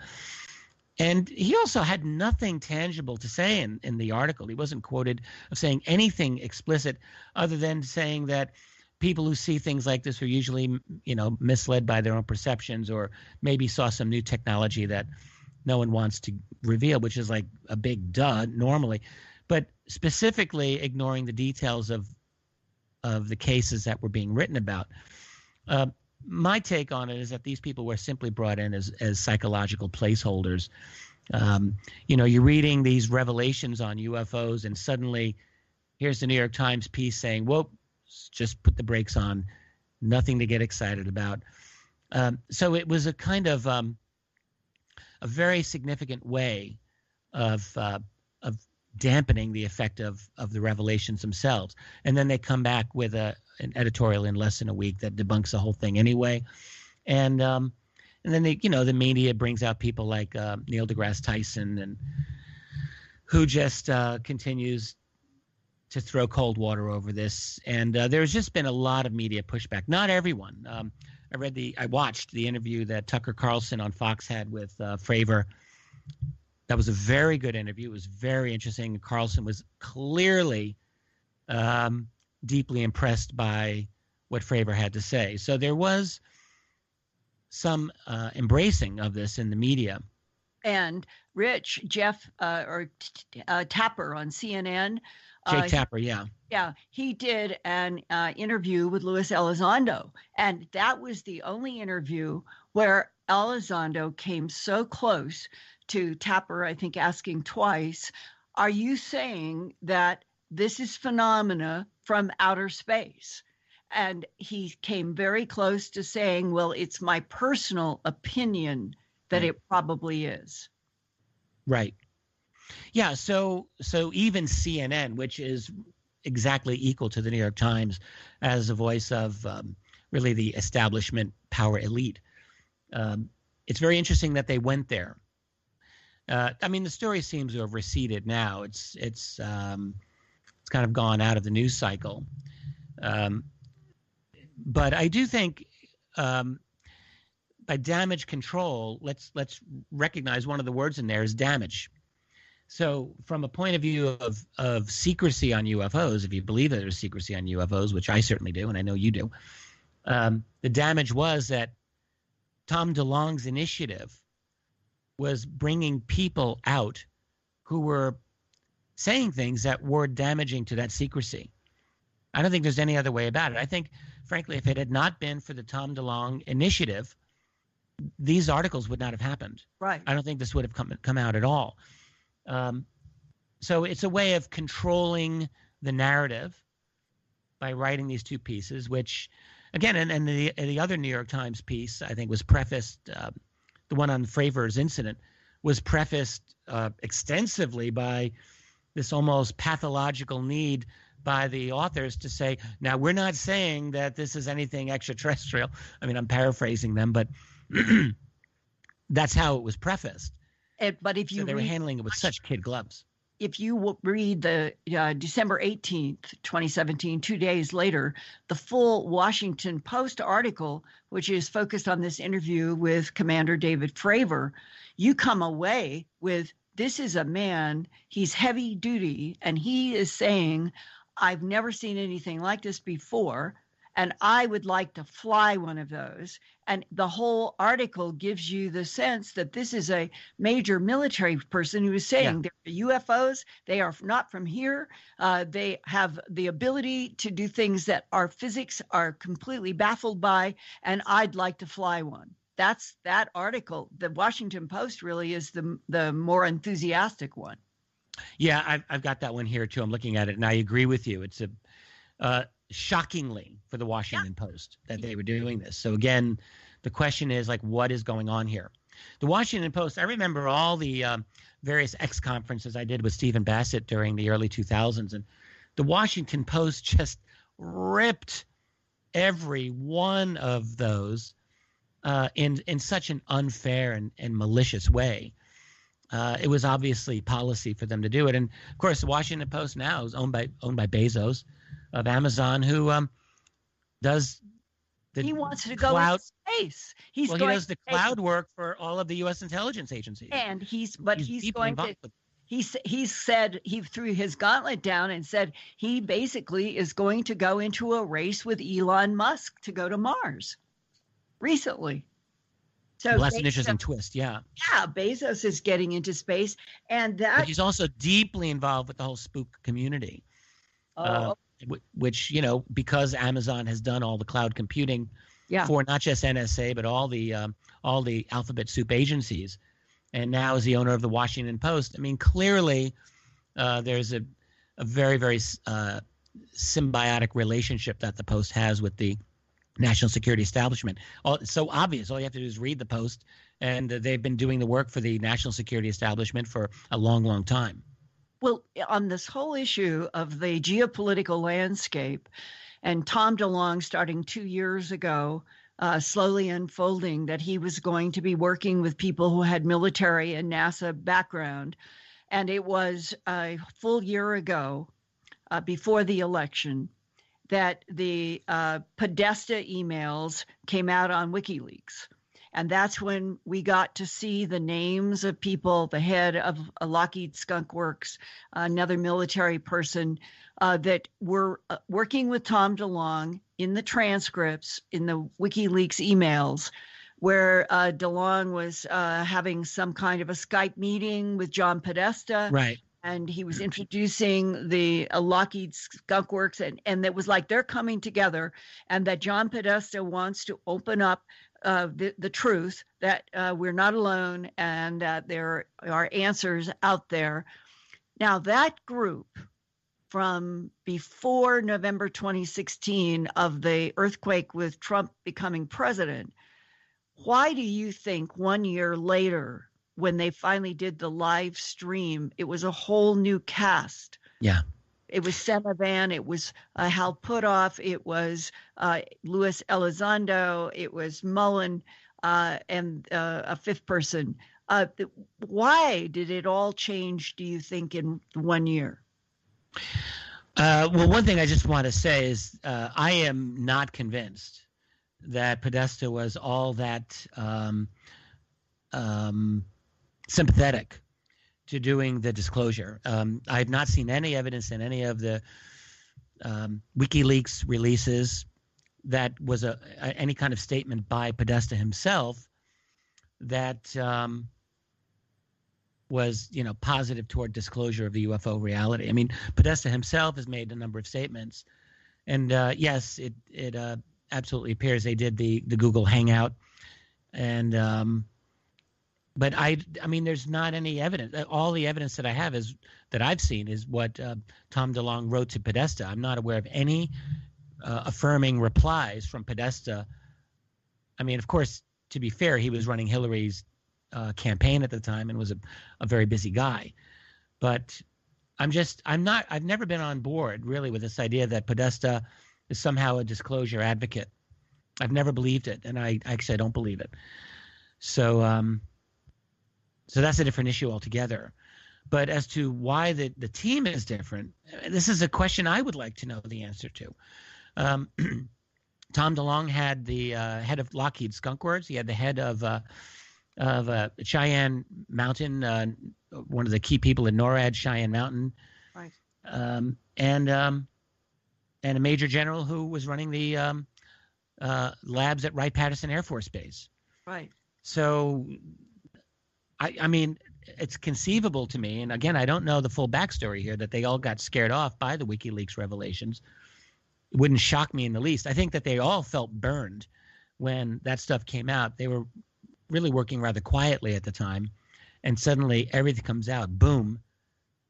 C: And he also had nothing tangible to say in the article. He wasn't quoted of saying anything explicit other than saying that people who see things like this are usually, misled by their own perceptions, or maybe saw some new technology that no one wants to reveal, which is like a big duh normally, but specifically ignoring the details of the cases that were being written about. My take on it is that these people were simply brought in as psychological placeholders. You're reading these revelations on UFOs, and suddenly here's the New York Times piece saying, whoa, just put the brakes on, nothing to get excited about. So it was a kind of a very significant way of dampening the effect of the revelations themselves. And then they come back with an editorial in less than a week that debunks the whole thing anyway. And then the media brings out people like Neil deGrasse Tyson, and who just continues to throw cold water over this. And there's just been a lot of media pushback. Not everyone. I watched the interview that Tucker Carlson on Fox had with Fravor. That was a very good interview. It was very interesting. Carlson was clearly deeply impressed by what Fravor had to say. So there was some embracing of this in the media. And
B: Jeff Tapper on CNN.
C: Jake Tapper, yeah.
B: Yeah, he did an interview with Luis Elizondo, and that was the only interview where Elizondo came so close to Tapper, I think, asking twice, are you saying that this is phenomena from outer space? And he came very close to saying, well, it's my personal opinion that it probably is.
C: Right. Yeah, so even CNN, which is exactly equal to the New York Times as a voice of really the establishment power elite, it's very interesting that they went there. The story seems to have receded now. It's kind of gone out of the news cycle. But I do think by damage control, let's recognize one of the words in there is damage. So from a point of view of secrecy on UFOs, if you believe that there's secrecy on UFOs, which I certainly do, and I know you do, the damage was that Tom DeLonge's initiative was bringing people out who were saying things that were damaging to that secrecy. I don't think there's any other way about it. I think, frankly, if it had not been for the Tom DeLonge initiative, these articles would not have happened.
B: Right.
C: I don't think this would have come out at all. So it's a way of controlling the narrative by writing these two pieces, which, again, and the other New York Times piece, I think, was prefaced, the one on Fravers incident, was prefaced extensively by this almost pathological need by the authors to say, now, we're not saying that this is anything extraterrestrial. I mean, I'm paraphrasing them, but that's how it was prefaced.
B: But if you
C: so they were handling it with such kid gloves.
B: If you read the December 18th, 2017, 2 days later, the full Washington Post article, which is focused on this interview with Commander David Fravor, you come away with, this is a man, he's heavy duty, and he is saying, I've never seen anything like this before, and I would like to fly one of those. And the whole article gives you the sense that this is a major military person who is saying they're UFOs, they are not from here, they have the ability to do things that our physics are completely baffled by, and I'd like to fly one. That's that article. The Washington Post really is the more enthusiastic one.
C: Yeah, I've got that one here too. I'm looking at it, and I agree with you. It's shockingly for the Washington Post that they were doing this. So again, the question is, like, what is going on here? The Washington Post, I remember all the various X conferences I did with Stephen Bassett during the early 2000s, and the Washington Post just ripped every one of those in such an unfair and malicious way. It was obviously policy for them to do it. And of course, the Washington Post now is owned by Bezos of Amazon, who does he wants to go into space. He does the cloud work for all of the U.S. intelligence agencies.
B: And he's going to. He said he threw his gauntlet down and said he basically is going to go into a race with Elon Musk to go to Mars. Recently. So
C: that's an interesting twist, yeah.
B: Yeah, Bezos is getting into space, and
C: but he's also deeply involved with the whole spook community, which, because Amazon has done all the cloud computing for not just NSA but all the alphabet soup agencies, and now is the owner of the Washington Post. I mean, clearly, there's a very, very symbiotic relationship that the Post has with the national security establishment. It's so obvious. All you have to do is read the Post, and they've been doing the work for the national security establishment for a long, long time.
B: Well, on this whole issue of the geopolitical landscape, and Tom DeLonge starting 2 years ago, slowly unfolding that he was going to be working with people who had military and NASA background. And it was a full year ago, before the election, that the Podesta emails came out on WikiLeaks. And that's when we got to see the names of people, the head of Lockheed Skunk Works, another military person that were working with Tom DeLonge in the transcripts, in the WikiLeaks emails, where DeLonge was having some kind of a Skype meeting with John Podesta.
C: Right.
B: And he was introducing the Lockheed Skunk Works, and it was like they're coming together, and that John Podesta wants to open up the truth that we're not alone and that there are answers out there. Now, that group from before November 2016 of the earthquake with Trump becoming president, why do you think 1 year later, when they finally did the live stream, it was a whole new cast?
C: Yeah.
B: It was Senavan, it was Hal Puthoff, it was Luis Elizondo, it was Mullen, and a fifth person. Why did it all change, do you think, in 1 year?
C: Well, one thing I just want to say is I am not convinced that Podesta was all that sympathetic to doing the disclosure. I have not seen any evidence in any of the WikiLeaks releases that was any kind of statement by Podesta himself that was, positive toward disclosure of the UFO reality. I mean, Podesta himself has made a number of statements, and yes, it absolutely appears they did the Google Hangout, and but I mean, there's not any evidence. All the evidence that I have that I've seen is what Tom DeLonge wrote to Podesta. I'm not aware of any affirming replies from Podesta. I mean, of course, to be fair, he was running Hillary's campaign at the time and was a very busy guy. But I've never been on board really with this idea that Podesta is somehow a disclosure advocate. I've never believed it, and I don't believe it. So that's a different issue altogether. But as to why the team is different, this is a question I would like to know the answer to. Tom DeLonge had the head of Lockheed Skunk Works. He had the head of Cheyenne Mountain, one of the key people in NORAD, Cheyenne Mountain,
B: right.
C: And a major general who was running the labs at Wright-Patterson Air Force Base.
B: Right.
C: So, I mean, it's conceivable to me, and again, I don't know the full backstory here, that they all got scared off by the WikiLeaks revelations. It wouldn't shock me in the least. I think that they all felt burned when that stuff came out. They were really working rather quietly at the time, and suddenly everything comes out, boom.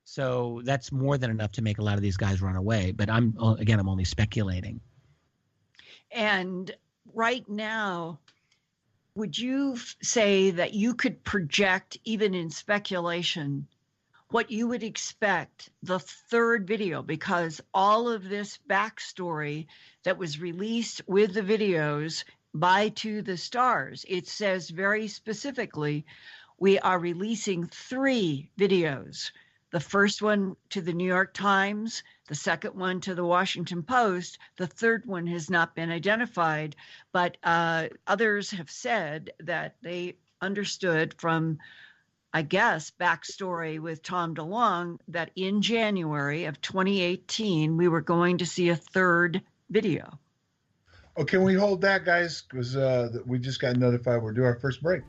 C: So that's more than enough to make a lot of these guys run away. But I'm only speculating.
B: And right now, would you say that you could project, even in speculation, what you would expect the third video? Because all of this backstory that was released with the videos by To the Stars, it says very specifically, we are releasing 3 videos. The first one to the New York Times, the second one to the Washington Post, the third one has not been identified, but others have said that they understood from, I guess, backstory with Tom DeLonge that in January of 2018, we were going to see a third video.
G: Oh, can we hold that, guys? Because we just got notified we're due our first break.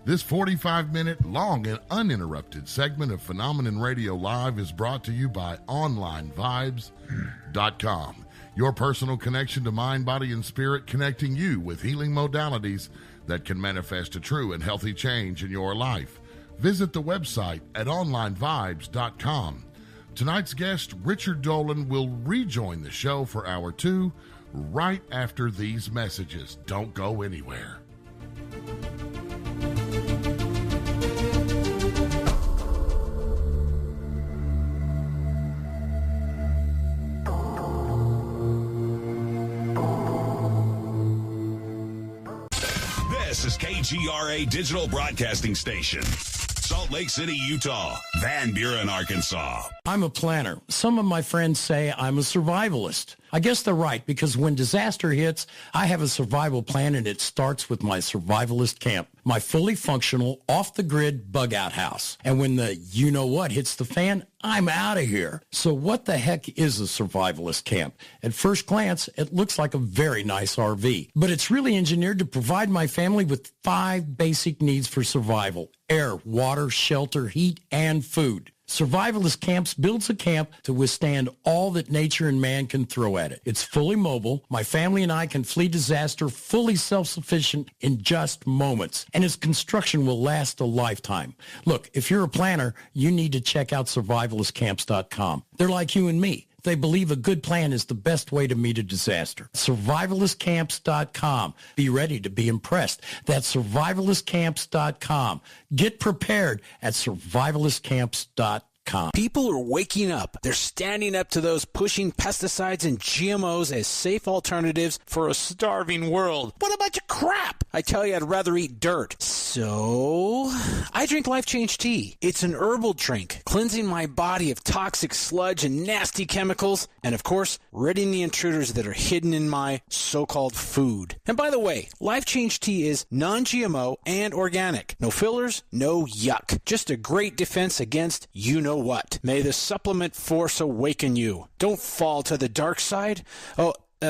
A: This 45-minute long and uninterrupted segment of Phenomenon Radio Live is brought to you by OnlineVibes.com. Your personal connection to mind, body, and spirit, connecting you with healing modalities that can manifest a true and healthy change in your life. Visit the website at OnlineVibes.com. Tonight's guest, Richard Dolan, will rejoin the show for Hour 2 right after these messages. Don't go anywhere.
F: This is KGRA Digital Broadcasting Station. Salt Lake City, Utah. Van Buren, Arkansas.
H: I'm a planner. Some of my friends say I'm a survivalist. I guess they're right, because when disaster hits, I have a survival plan, and it starts with my survivalist camp, my fully functional, off-the-grid bug-out house. And when the you-know-what hits the fan, I'm out of here. So what the heck is a survivalist camp? At first glance, it looks like a very nice RV, but it's really engineered to provide my family with 5 basic needs for survival: air, water, shelter, heat, and food. Survivalist Camps builds a camp to withstand all that nature and man can throw at it. It's fully mobile. My family and I can flee disaster fully self-sufficient in just moments. And its construction will last a lifetime. Look, if you're a planner, you need to check out survivalistcamps.com. They're like you and me. They believe a good plan is the best way to meet a disaster. Survivalistcamps.com. Be ready to be impressed. That's survivalistcamps.com. Get prepared at survivalistcamps.com.
I: People are waking up. They're standing up to those pushing pesticides and GMOs as safe alternatives for a starving world. What a bunch of crap! I tell you, I'd rather eat dirt. So, I drink Life Change Tea. It's an herbal drink, cleansing my body of toxic sludge and nasty chemicals, and of course, ridding the intruders that are hidden in my so-called food. And by the way, Life Change Tea is non-GMO and organic. No fillers, no yuck. Just a great defense against you-know-what. May the supplement force awaken you. Don't fall to the dark side.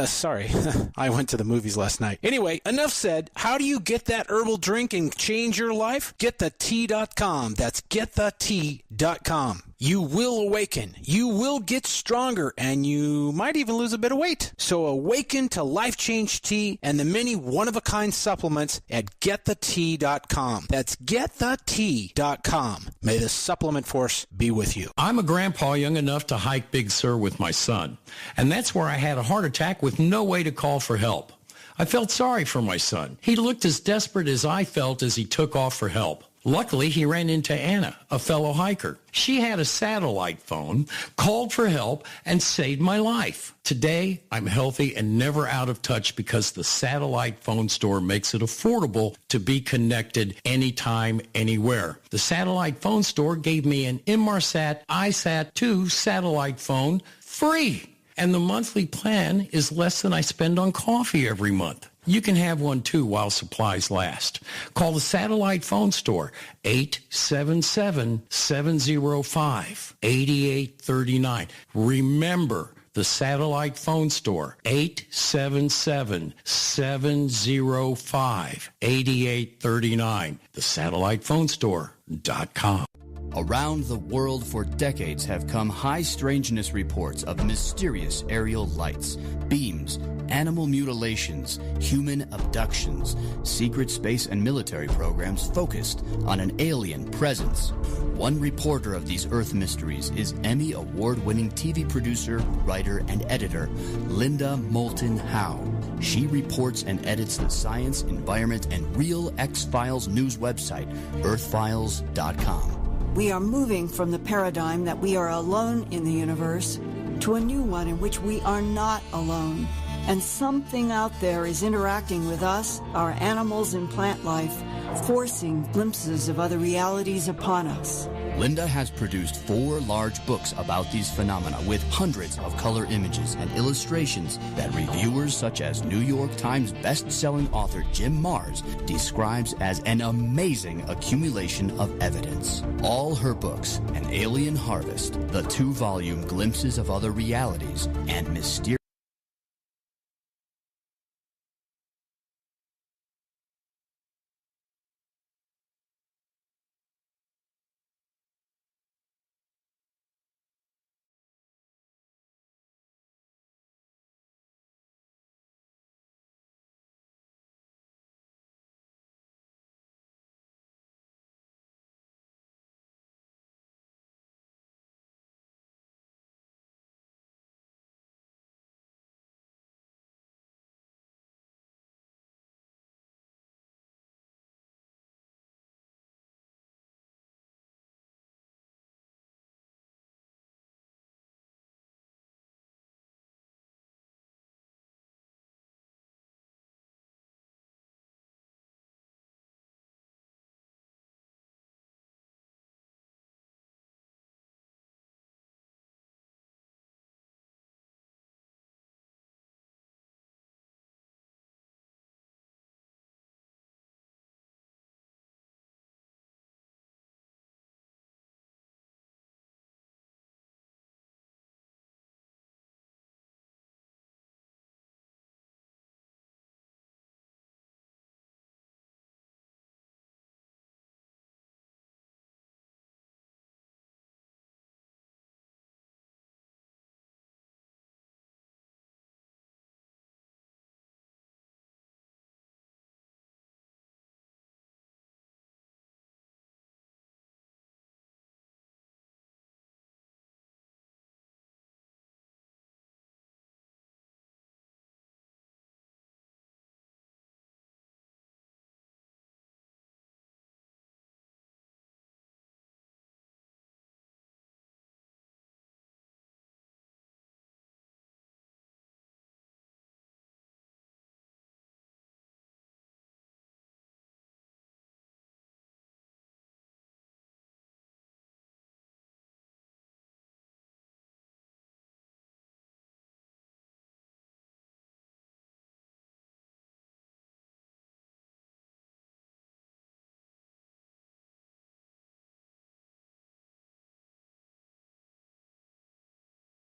I: Sorry. I went to the movies last night. Anyway, enough said. How do you get that herbal drink and change your life? GetTheTea.com. That's GetTheTea.com. You will awaken. You will get stronger, and you might even lose a bit of weight. So awaken to Life Change Tea and the many one-of-a-kind supplements at GetTheTea.com. That's GetTheTea.com. May the supplement force be with you.
H: I'm a grandpa young enough to hike Big Sur with my son, and that's where I had a heart attack with no way to call for help. I felt sorry for my son. He looked as desperate as I felt as he took off for help. Luckily, he ran into Anna, a fellow hiker. She had a satellite phone, called for help, and saved my life. Today, I'm healthy and never out of touch because the satellite phone store makes it affordable to be connected anytime, anywhere. The satellite phone store gave me an Inmarsat iSat-2 satellite phone free. And the monthly plan is less than I spend on coffee every month. You can have one too while supplies last. Call the satellite phone store, 877-705-8839. Remember, the satellite phone store, 877-705-8839. The satellitephonestore.com.
J: Around the world for decades have come high strangeness reports of mysterious aerial lights, beams, animal mutilations, human abductions, secret space and military programs focused on an alien presence. One reporter of these Earth mysteries is Emmy Award-winning TV producer, writer, and editor Linda Moulton Howe. She reports and edits the science, environment, and real X-Files news website, earthfiles.com.
B: We are moving from the paradigm that we are alone in the universe to a new one in which we are not alone. And something out there is interacting with us, our animals and plant life, forcing glimpses of other realities upon us.
J: Linda has produced 4 large books about these phenomena with hundreds of color images and illustrations that reviewers such as New York Times best-selling author Jim Marrs describes as an amazing accumulation of evidence. All her books, An Alien Harvest, the 2-volume Glimpses of Other Realities, and Mysterious